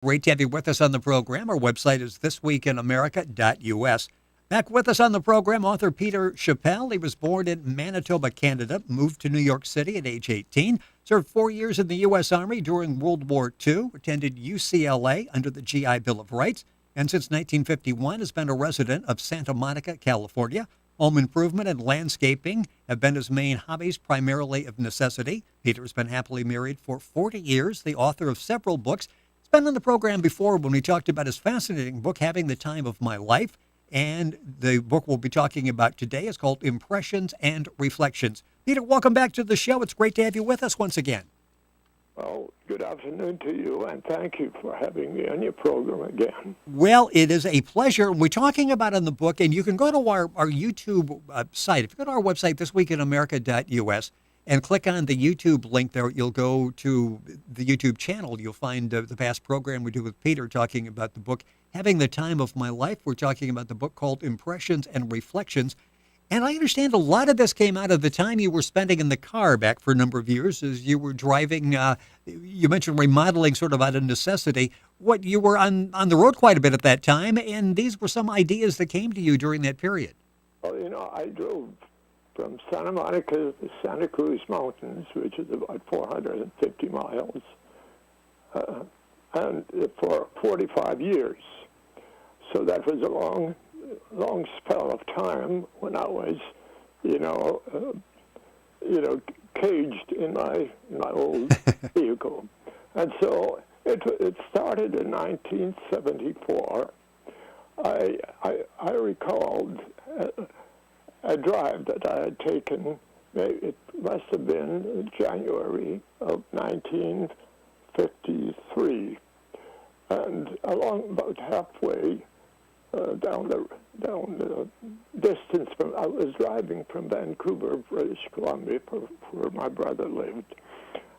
Great to have you with us on the program. Our website is thisweekinamerica.us. Back with us on the program, author Peter Chapell. He was born in Manitoba, Canada, moved to New York City at age 18, served 4 years in the U.S. Army during World War II, attended UCLA under the GI Bill of Rights, and since 1951 has been a resident of Santa Monica, California. Home improvement and landscaping have been his main hobbies, primarily of necessity. Peter has been happily married for 40 years, the author of several books. Been on the program before when we talked about his fascinating book, Having the Time of My Life. And the book we'll be talking about today is called Impressions and Reflections. Peter, welcome back to the show. It's great to have you with us once again. Well, good afternoon to you, and thank you for having me on your program again. Well, it is a pleasure. We're talking about in the book, and you can go to our YouTube site. If you go to our website, thisweekinamerica.us, and click on the YouTube link there, you'll go to the YouTube channel. You'll find the past program we do with Peter talking about the book, Having the Time of My Life. We're talking about the book called Impressions and Reflections. And I understand a lot of this came out of the time you were spending in the car back for a number of years as you were driving. You mentioned remodeling sort of out of necessity. You were on the road quite a bit at that time, and these were some ideas that came to you during that period. Well, I drove from Santa Monica to the Santa Cruz Mountains, which is about 450 miles, and for 45 years. So that was a long spell of time when I was, caged in my old vehicle. And so it started in 1974. I recalled a drive that I had taken, it must have been January of 1953. And along about halfway down the distance I was driving from Vancouver, British Columbia, where my brother lived.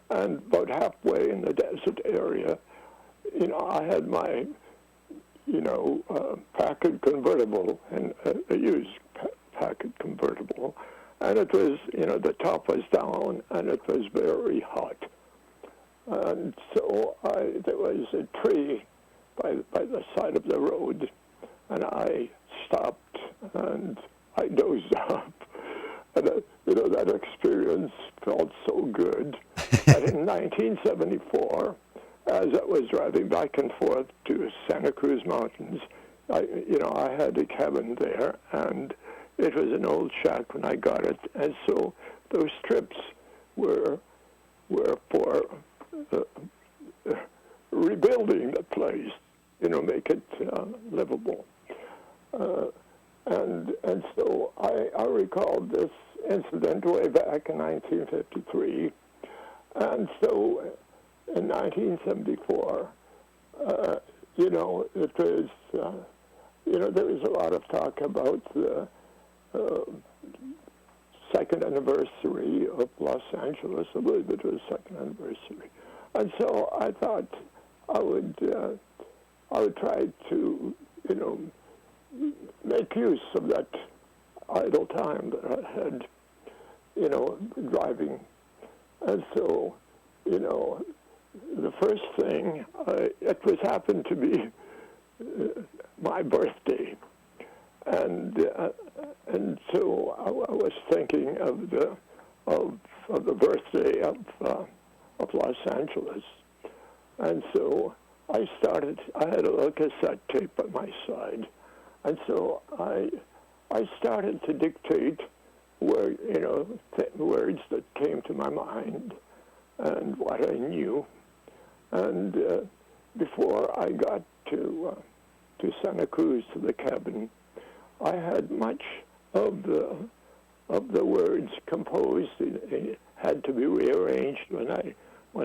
And about halfway in the desert area, I had my, Packard convertible, and a used Packard convertible, and it was, the top was down, and it was very hot. And so there was a tree by the side of the road, and I stopped, and I dozed off. And, that experience felt so good. And in 1974, as I was driving back and forth to Santa Cruz Mountains, I had a cabin there, and it was an old shack when I got it. And so those trips were for rebuilding the place, make it livable. And so I recalled this incident way back in 1953. And so in 1974, it was, there was a lot of talk about the second anniversary of Los Angeles. I believe it was second anniversary. And so I thought I would try to, make use of that idle time that I had, driving. And so, the first thing, it happened to be my birthday. And so I was thinking of the birthday of Los Angeles. And so I had a little cassette tape at my side. And so I started to dictate words that came to my mind and what I knew. And before I got to Santa Cruz, to the cabin, I had much of the words composed. It had to be rearranged when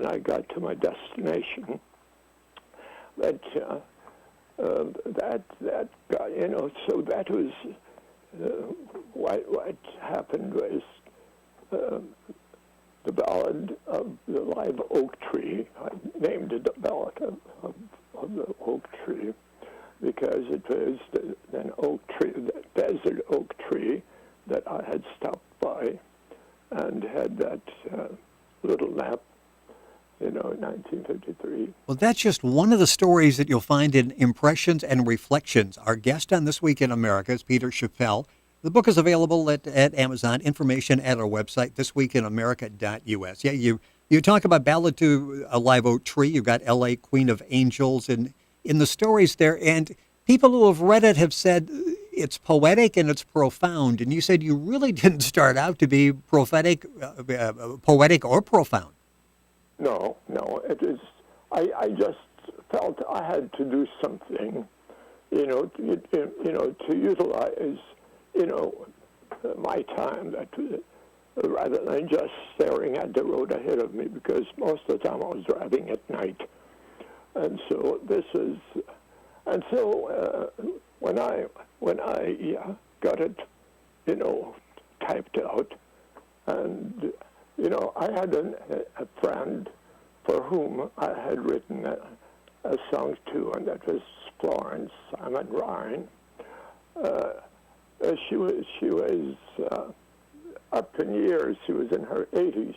I got to my destination. But that got, so that was what happened was the ballad of the live oak tree. I named it the ballad of the oak tree because it was an oak tree, the desert oak tree that I had stopped by and had that little nap, in 1953. Well, that's just one of the stories that you'll find in Impressions and Reflections. Our guest on This Week in America is Peter Chapell. The book is available at Amazon. Information at our website, thisweekinamerica.us. Yeah, you talk about Ballad to a Live Oak Tree. You've got L.A. Queen of Angels in the stories there. And people who have read it have said it's poetic and it's profound. And you said you really didn't start out to be poetic or profound. No, it is. I just felt I had to do something, to utilize, my time rather than just staring at the road ahead of me, because most of the time I was driving at night. And so when I got it, typed out, and I had a friend for whom I had written a song to, and that was Florence Simon Rhine. She was up in years. She was in her 80s,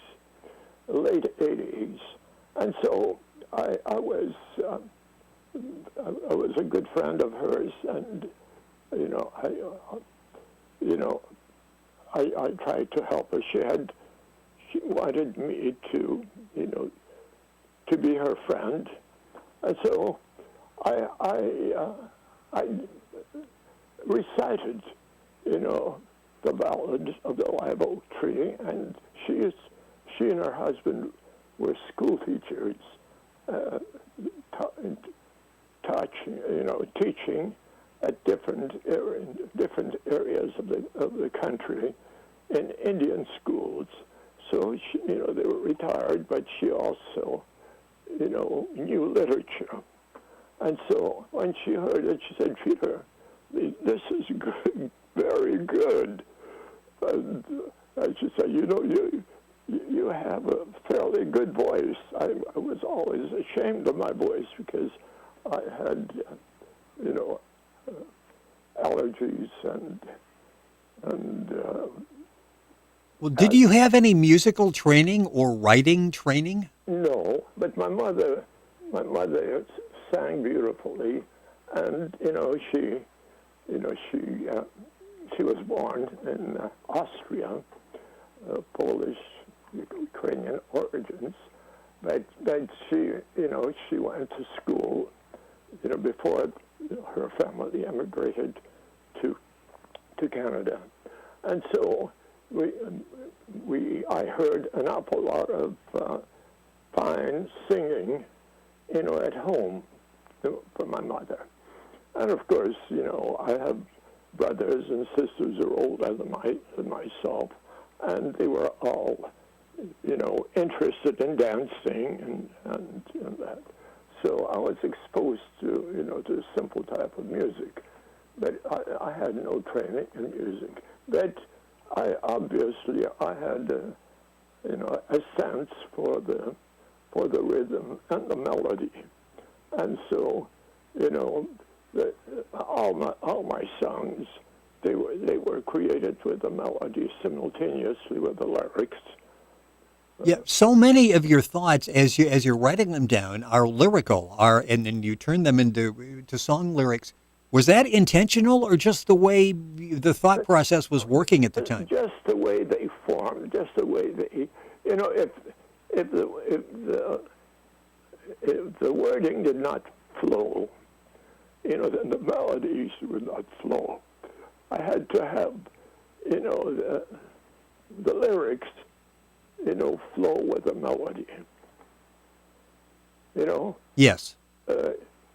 late 80s, and so I was a good friend of hers, and I tried to help her. She wanted me to to be her friend, and so I recited, the ballad of the Live Oak Tree, and she and her husband were school teachers, teaching at different areas of the country in Indian schools. So they were retired, but she also, knew literature. And so when she heard it, she said, "Peter, this is good, very good." And she said, you have a fairly good voice. I was always ashamed of my voice because I had, allergies and well, did you have any musical training or writing training? No, but my mother sang beautifully, and she was born in Austria, Polish, Ukrainian origins, but she went to school, before her family emigrated to Canada, and so I heard an awful lot of fine singing, at home from my mother. And of course, I have brothers and sisters who are older than myself, and they were all, interested in dancing and that. So I was exposed to, to a simple type of music, but I had no training in music. But I had, a sense for the rhythm and the melody, and so, all my songs, they were created with the melody simultaneously with the lyrics. Yeah, so many of your thoughts as you're writing them down are lyrical, and then you turn them into song lyrics. Was that intentional, or just the way the thought process was working at the time? Just the way they formed, just the way they, if the wording did not flow, then the melodies would not flow. I had to have, the lyrics, flow with the melody. Yes.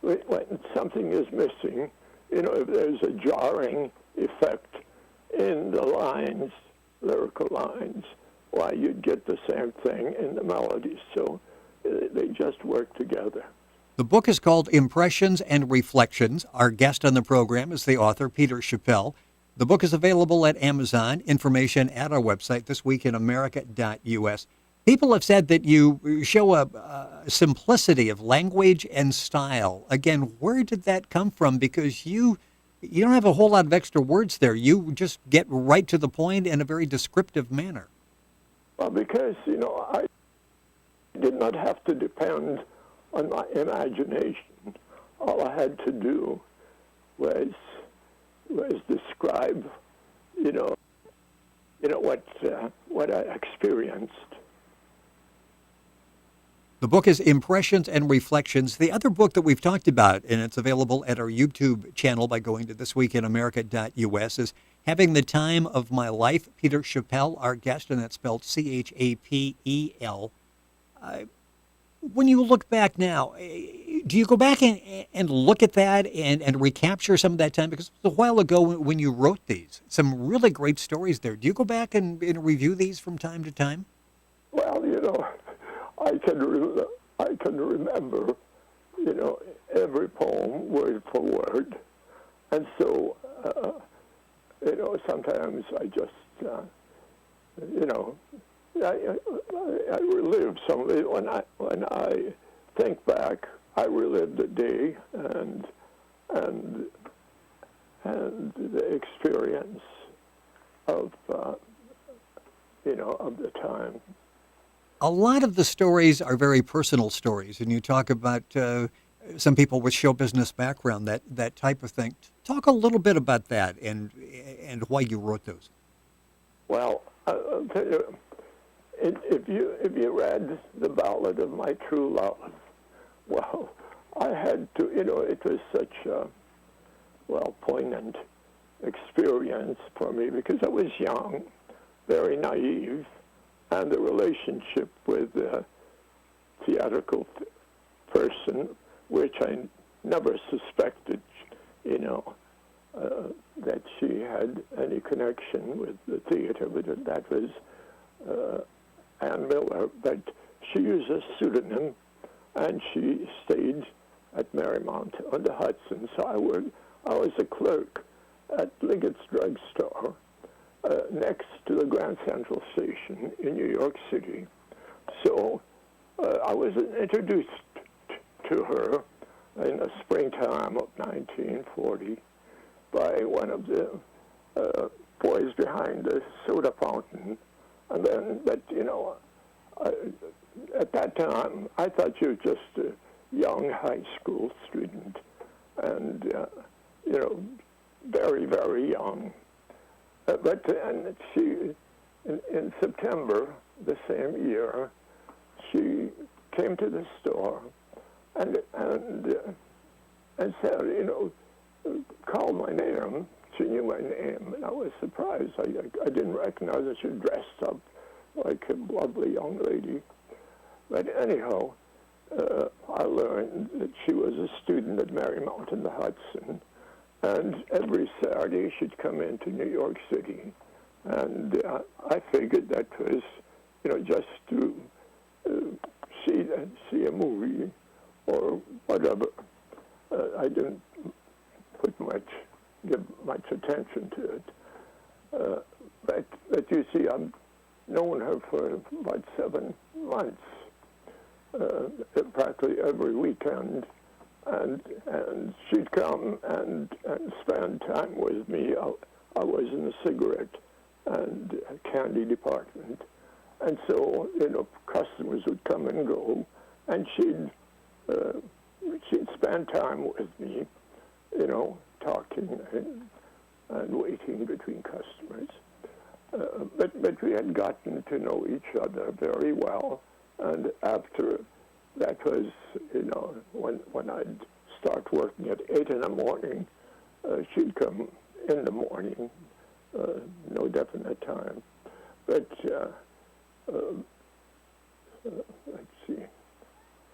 When something is missing, if there's a jarring effect in the lines, lyrical lines, why, you'd get the same thing in the melodies. So they just work together. The book is called Impressions and Reflections. Our guest on the program is the author, Peter Chapell. The book is available at Amazon. Information at our website, thisweekinamerica.us. People have said that you show a simplicity of language and style. Again, where did that come from? Because you don't have a whole lot of extra words there. You just get right to the point in a very descriptive manner. Well, because, I did not have to depend on my imagination. All I had to do was describe, what I experienced. The book is Impressions and Reflections. The other book that we've talked about, and it's available at our YouTube channel by going to thisweekinamerica.us, is Having the Time of My Life. Peter Chapell, our guest, and that's spelled Chapel. When you look back now, do you go back and look at that and recapture some of that time? Because it was a while ago when you wrote these. Some really great stories there. Do you go back and review these from time to time? Well, I can remember, every poem word for word. And so, sometimes I just, I relive some of it. When I think back, I relive the day and the experience of the time. A lot of the stories are very personal stories, and you talk about some people with show business background, that type of thing. Talk a little bit about that and why you wrote those. Well, I'll tell you, if you read The Ballad of My True Love, well, I had to, it was such a, poignant experience for me because I was young, very naive, and the relationship with a theatrical person, which I never suspected, that she had any connection with the theater, but that was Ann Miller. But she used a pseudonym, and she stayed at Marymount on the Hudson. So I was a clerk at Liggett's Drugstore, next to the Grand Central Station in New York City. So I was introduced to her in the springtime of 1940 by one of the boys behind the soda fountain. And then, at that time, I thought she was just a young high school student and, very, very young. But she, in September the same year, she came to the store and said, called my name. She knew my name, and I was surprised. I didn't recognize her. She dressed up like a lovely young lady. But anyhow, I learned that she was a student at Marymount in the Hudson. And every Saturday she'd come into New York City, and I figured that was, just to see a movie or whatever. I didn't give much attention to it. But you see, I've known her for about 7 months, practically every weekend. And she'd come and spend time with me. I was in the cigarette and candy department. And so, customers would come and go, and she'd spend time with me, talking and waiting between customers. But we had gotten to know each other very well, and after that was, when I'd start working at 8 in the morning, she'd come in the morning, no definite time. But let's see.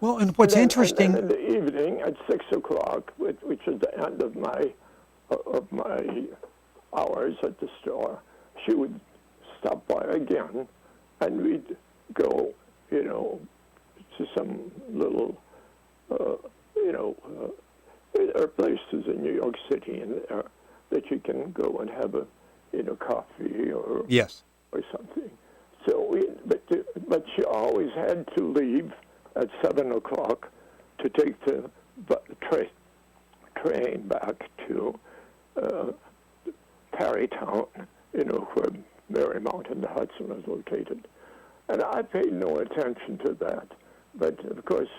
Well, and what's interesting... And then in the evening at 6 o'clock, which is the end of my hours at the store, she would stop by again, and we'd go, to some little, there are places in New York City in there that you can go and have a, coffee or Yes. or something. So but she always had to leave at 7 o'clock to take the train back to Tarrytown, where Marymount and the Hudson was located. And I paid no attention to that. But, of course,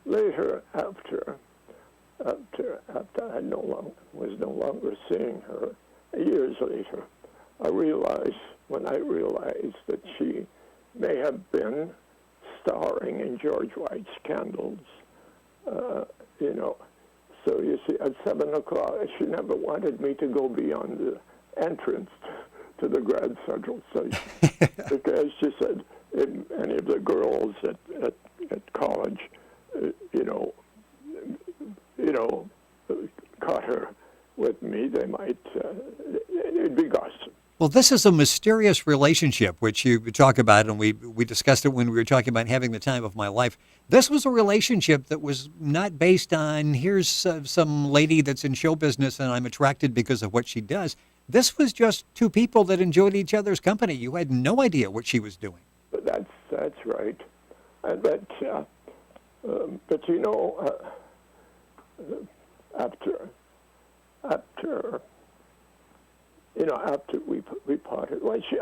later, after I was no longer seeing her, years later, I realized that she may have been starring in George White's Candles, So you see, at 7 o'clock, she never wanted me to go beyond the entrance to the Grand Central Station because she said if any of the girls at college, caught her with me, they might, it'd be gossip. Well, this is a mysterious relationship, which you talk about, and we discussed it when we were talking about having the time of my life. This was a relationship that was not based on, here's some lady that's in show business and I'm attracted because of what she does. This was just two people that enjoyed each other's company. You had no idea what she was doing. That's right. But after we parted, well, she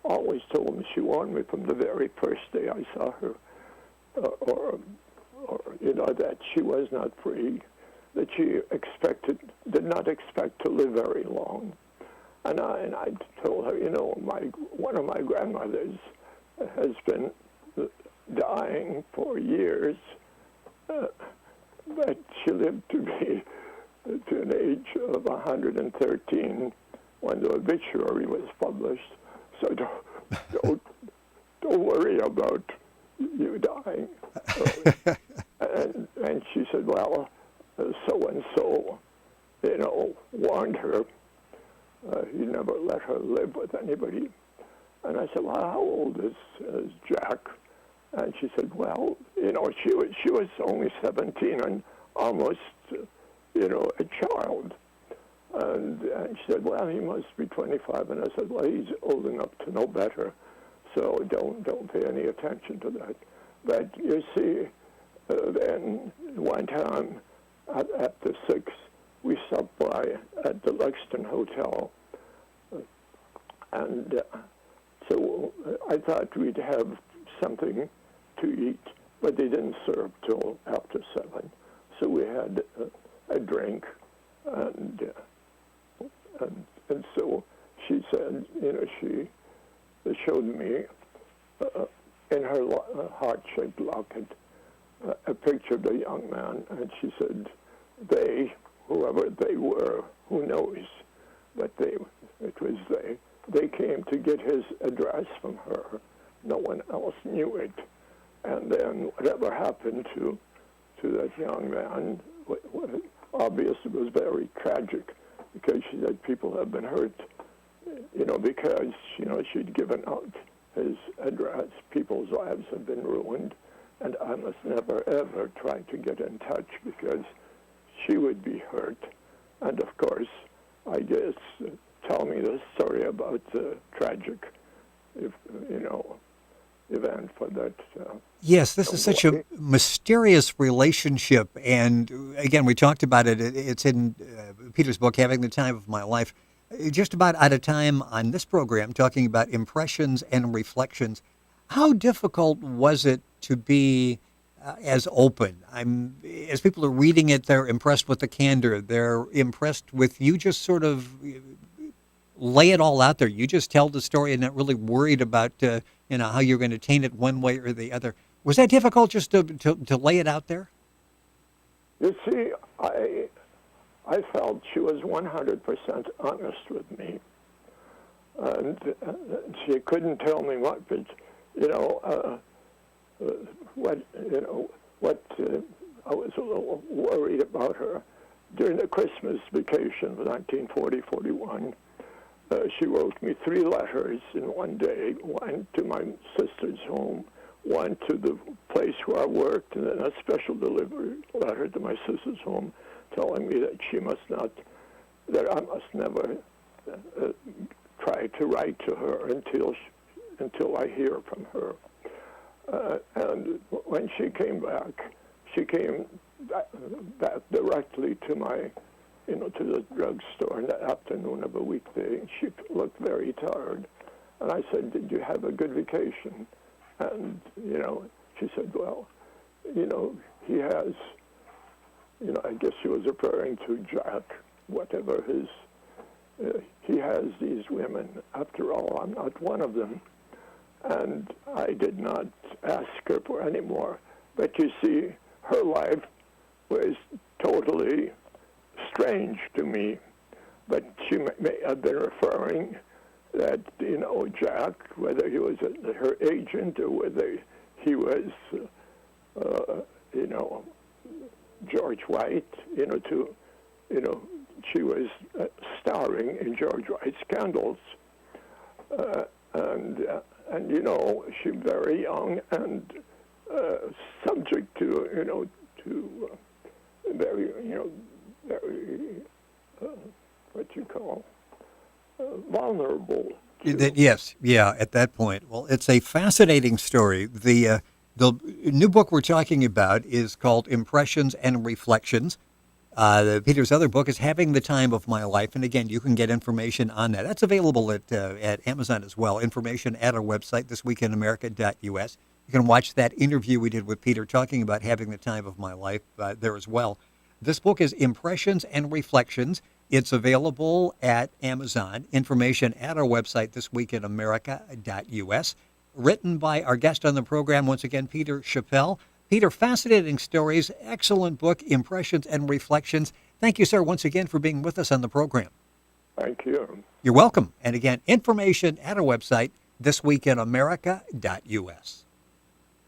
always told me, she warned me from the very first day I saw her, that she was not free, that she did not expect to live very long. And I told her, one of my grandmothers has been dying for years, but she lived to an age of 113 when the obituary was published. So don't worry about you dying. And she said, well, so-and-so, warned her. You never let her live with anybody. And I said, well, how old is Jack? And she said, well, she was only 17 and almost, a child. And she said, well, he must be 25. And I said, well, he's old enough to know better, so don't pay any attention to that. But you see, then one time at the 6th, we stopped by at the Lexington Hotel. And so I thought we'd have something to eat, but they didn't serve till after 7. So we had a drink, and so she said, she showed me in her heart-shaped locket a picture of the young man, and she said, whoever they were, who knows, but it was they came to get his address from her. No one else knew it. And then whatever happened to that young man, obviously was very tragic, because she said people have been hurt, because, she'd given out his address. People's lives have been ruined, and I must never, ever try to get in touch because she would be hurt. And, of course, I guess, tell me the story about the tragic, event for that. Yes, this is such a mysterious relationship. And again, we talked about it. It's in Peter's book, Having the Time of My Life. Just about out of time on this program, talking about impressions and reflections. How difficult was it to be as open? As people are reading it, they're impressed with the candor. They're impressed with you just sort of lay it all out there. You just tell the story and not really worried about how you're going to taint it one way or the other. Was that difficult just to lay it out there? You see, I felt she was 100% honest with me, and she couldn't tell me what, but I was a little worried about her. During the Christmas vacation of 1940-41, she wrote me 3 letters in one day, one to my sister's home, one to the place where I worked, and then a special delivery letter to my sister's home telling me that I must never try to write to her until I hear from her. And when she came back, she came back directly to to the drugstore in the afternoon of a weekday. She looked very tired. And I said, did you have a good vacation? And, she said, well, he has, I guess he was referring to Jack, whatever his, he has these women. After all, I'm not one of them. And I did not ask her for any more. But you see, her life was totally strange to me. But she may have been referring that, Jack, whether he was her agent or whether he was, George White, she was starring in George White's Scandals. And she's very young and subject to, very, very, what you call, vulnerable. Yes, yeah, at that point. Well, it's a fascinating story. The new book we're talking about is called Impressions and Reflections. Peter's other book is Having the Time of My Life. And again, you can get information on that. That's available at Amazon as well. Information at our website, thisweekinamerica.us. You can watch that interview we did with Peter talking about having the time of my life there as well. This book is Impressions and Reflections. It's available at Amazon. Information at our website, thisweekinamerica.us. Written by our guest on the program, once again, Peter Chapell. Peter, fascinating stories, excellent book, Impressions and Reflections. Thank you, sir, once again for being with us on the program. Thank you. You're welcome. And again, information at our website, thisweekinamerica.us.